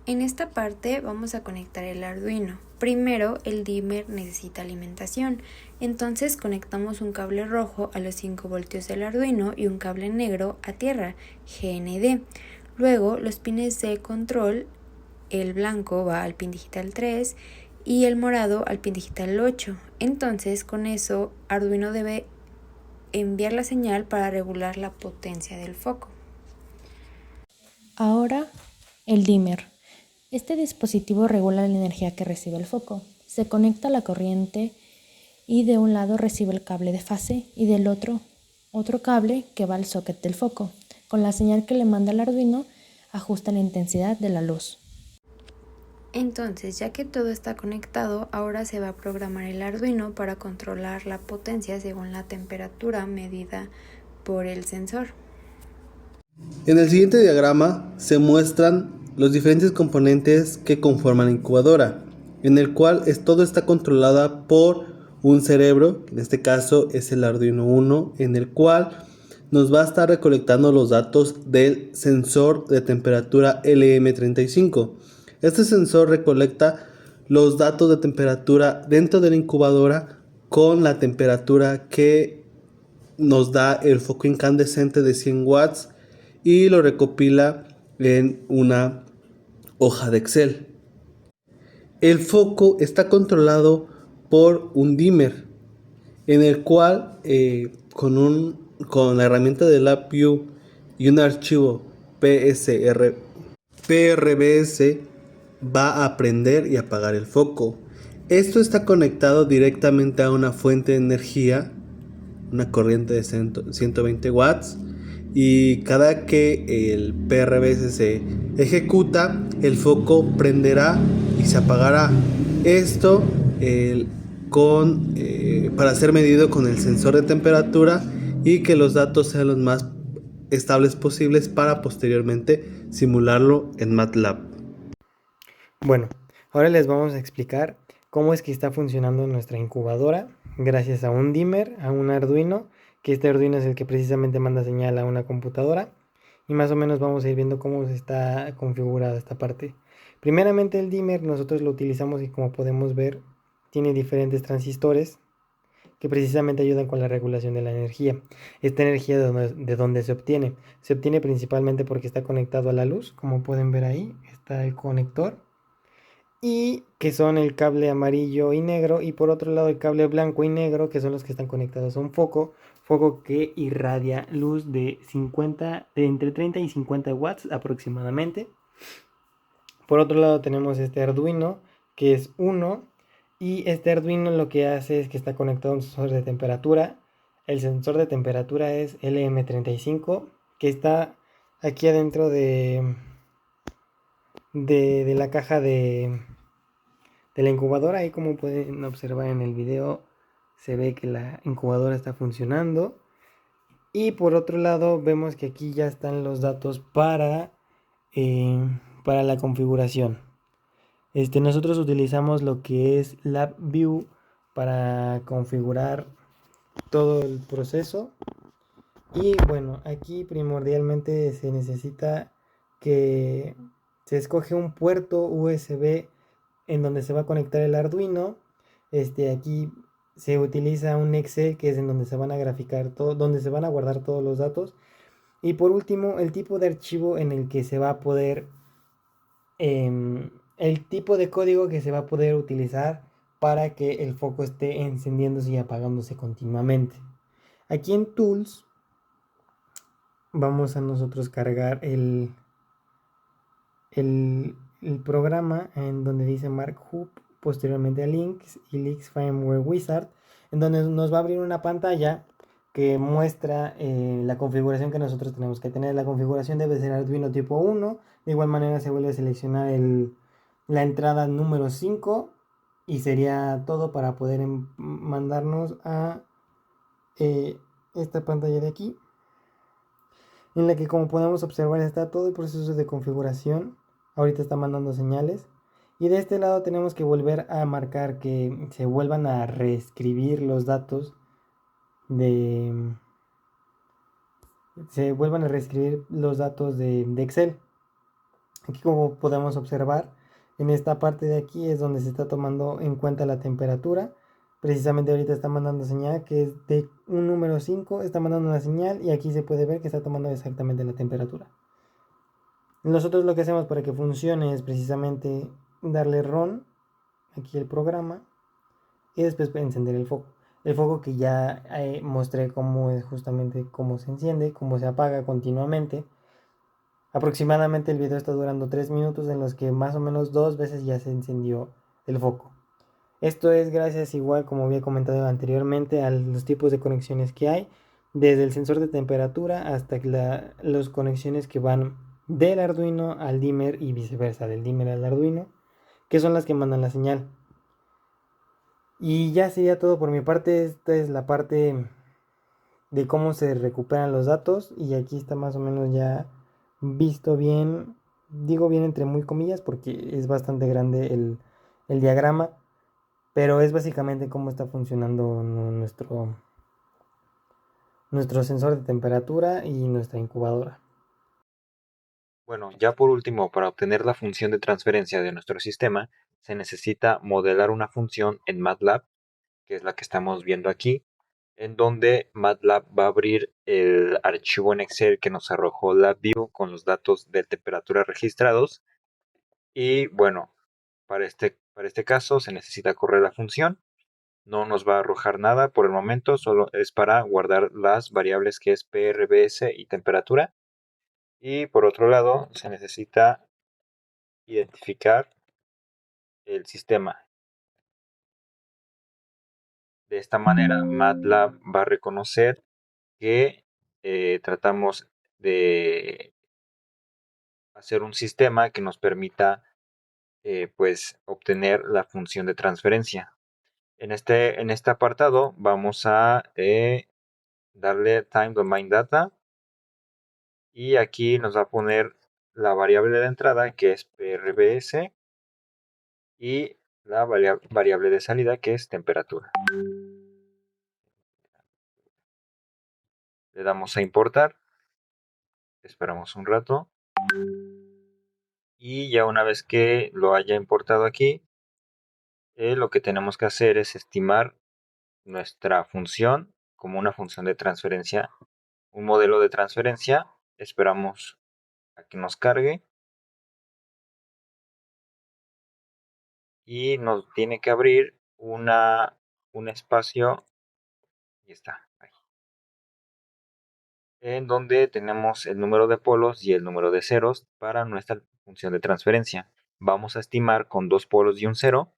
En esta parte vamos a conectar el Arduino. Primero el dimmer necesita alimentación, entonces conectamos un cable rojo a los 5 voltios del Arduino y un cable negro a tierra, GND. Luego los pines de control, el blanco va al pin digital 3 y el morado al pin digital 8. Entonces con eso Arduino debe enviar la señal para regular la potencia del foco. Ahora el dimmer. Este dispositivo regula la energía que recibe el foco. Se conecta a la corriente y de un lado recibe el cable de fase y del otro cable que va al socket del foco. Con la señal que le manda el Arduino ajusta la intensidad de la luz. Entonces, ya que todo está conectado, ahora se va a programar el Arduino para controlar la potencia según la temperatura medida por el sensor. En el siguiente diagrama se muestran los diferentes componentes que conforman la incubadora, en el cual todo está controlada por un cerebro, que en este caso es el Arduino Uno, en el cual nos va a estar recolectando los datos del sensor de temperatura LM35. Este sensor recolecta los datos de temperatura dentro de la incubadora con la temperatura que nos da el foco incandescente de 100 watts y lo recopila en una hoja de Excel. El foco está controlado por un dimmer, en el cual con la herramienta de LabVIEW y un archivo PRBS va a prender y apagar el foco. Esto está conectado directamente a una fuente de energía, una corriente de 120 watts, y cada que el PRBS se ejecuta, el foco prenderá y se apagará. Esto para ser medido con el sensor de temperatura y que los datos sean los más estables posibles para posteriormente simularlo en MATLAB. Bueno, ahora les vamos a explicar cómo es que está funcionando nuestra incubadora gracias a un dimmer, a un Arduino, que este Arduino es el que precisamente manda señal a una computadora, y más o menos vamos a ir viendo cómo está configurada esta parte. Primeramente el dimmer nosotros lo utilizamos y como podemos ver tiene diferentes transistores que precisamente ayudan con la regulación de la energía. Esta energía de dónde se obtiene. Se obtiene principalmente porque está conectado a la luz, como pueden ver ahí está el conector, y que son el cable amarillo y negro, y por otro lado el cable blanco y negro, que son los que están conectados a un foco que irradia luz de entre 30 y 50 watts aproximadamente. Por otro lado tenemos este Arduino, que es uno, y este Arduino lo que hace es que está conectado a un sensor de temperatura. El sensor de temperatura es LM35, que está aquí adentro de la caja de la incubadora. Ahí, como pueden observar en el video, se ve que la incubadora está funcionando. Y por otro lado vemos que aquí ya están los datos para la configuración. Nosotros utilizamos lo que es LabVIEW para configurar todo el proceso. Y bueno, aquí primordialmente se necesita que se escoge un puerto USB en donde se va a conectar el Arduino. Aquí se utiliza un Excel, que es en donde se van a graficar todo, donde se van a guardar todos los datos. Y por último, el tipo de archivo en el que se va a poder, el tipo de código que se va a poder utilizar para que el foco esté encendiéndose y apagándose continuamente. Aquí en Tools vamos a nosotros cargar el programa en donde dice Markup, posteriormente a Links y Links Firmware Wizard, en donde nos va a abrir una pantalla que muestra la configuración que nosotros tenemos que tener. La configuración debe ser Arduino tipo 1. De igual manera se vuelve a seleccionar la entrada número 5 y sería todo para poder mandarnos a esta pantalla de aquí, en la que, como podemos observar, está todo el proceso de configuración. Ahorita está mandando señales. Y de este lado tenemos que volver a marcar que se vuelvan a reescribir los datos de Excel. Aquí, como podemos observar, en esta parte de aquí es donde se está tomando en cuenta la temperatura. Precisamente ahorita está mandando señal que es de un número 5, está mandando una señal y aquí se puede ver que está tomando exactamente la temperatura. Nosotros lo que hacemos para que funcione es precisamente darle RON, aquí el programa, y después encender el foco. El foco que ya mostré cómo es justamente cómo se enciende, cómo se apaga continuamente. Aproximadamente el video está durando 3 minutos en los que más o menos 2 veces ya se encendió el foco. Esto es gracias, igual como había comentado anteriormente, a los tipos de conexiones que hay, desde el sensor de temperatura hasta las conexiones que van del Arduino al dimmer y viceversa, del dimmer al Arduino, que son las que mandan la señal. Y ya sería todo por mi parte. Esta es la parte de cómo se recuperan los datos y aquí está más o menos ya visto bien, digo bien entre muy comillas porque es bastante grande el diagrama, pero es básicamente cómo está funcionando nuestro sensor de temperatura y nuestra incubadora. Bueno, ya por último, para obtener la función de transferencia de nuestro sistema, se necesita modelar una función en MATLAB, que es la que estamos viendo aquí, en donde MATLAB va a abrir el archivo en Excel que nos arrojó LabVIEW con los datos de temperatura registrados. Y bueno, para este caso se necesita correr la función. No nos va a arrojar nada por el momento, solo es para guardar las variables que es PRBS y temperatura. Y por otro lado, se necesita identificar el sistema. De esta manera, MATLAB va a reconocer que tratamos de hacer un sistema que nos permita pues obtener la función de transferencia. En este apartado vamos a darle time domain data y aquí nos va a poner la variable de entrada que es PRBS y la variable de salida que es temperatura. Le damos a importar, esperamos un rato y ya una vez que lo haya importado aquí, lo que tenemos que hacer es estimar nuestra función como una función de transferencia, un modelo de transferencia. Esperamos a que nos cargue y nos tiene que abrir un espacio y está ahí, en donde tenemos el número de polos y el número de ceros para nuestra función de transferencia. Vamos a estimar con 2 polos y un cero.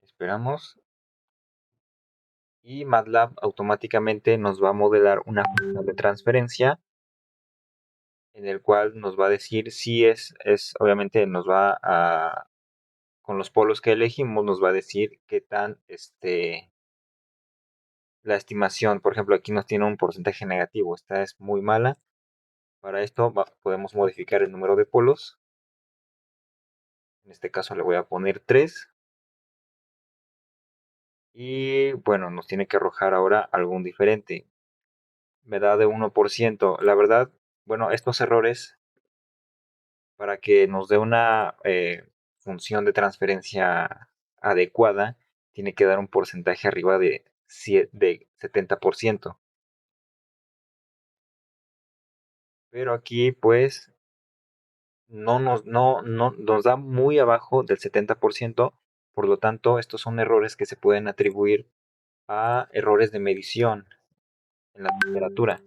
Esperamos y MATLAB automáticamente nos va a modelar una función de transferencia en el cual nos va a decir si obviamente nos va a, con los polos que elegimos, nos va a decir qué tan, la estimación, por ejemplo, aquí nos tiene un porcentaje negativo, esta es muy mala. Para esto podemos modificar el número de polos. En este caso le voy a poner 3. Y bueno, nos tiene que arrojar ahora algún diferente. Me da de 1%. La verdad, bueno, estos errores, para que nos dé una función de transferencia adecuada, tiene que dar un porcentaje arriba de 70%. Pero aquí pues no nos da muy abajo del 70%. Por lo tanto, estos son errores que se pueden atribuir a errores de medición en la temperatura.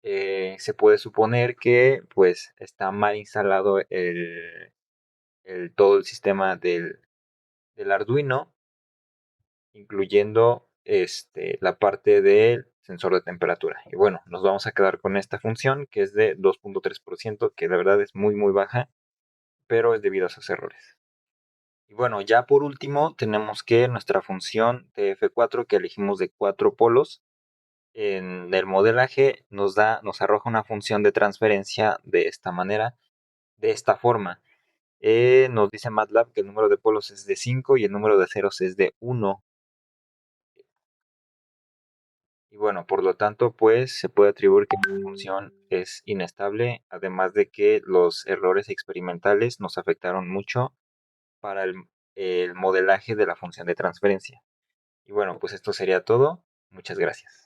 Se puede suponer que pues está mal instalado todo el sistema del Arduino, incluyendo la parte del sensor de temperatura. Y bueno, nos vamos a quedar con esta función que es de 2.3%, que la verdad es muy muy baja, pero es debido a esos errores. Y bueno, ya por último tenemos que nuestra función TF4 que elegimos de 4 polos en el modelaje nos arroja una función de transferencia de esta manera, de esta forma. Nos dice MATLAB que el número de polos es de 5 y el número de ceros es de 1. Y bueno, por lo tanto, pues se puede atribuir que la función es inestable, además de que los errores experimentales nos afectaron mucho para el modelaje de la función de transferencia. Y bueno, pues esto sería todo. Muchas gracias.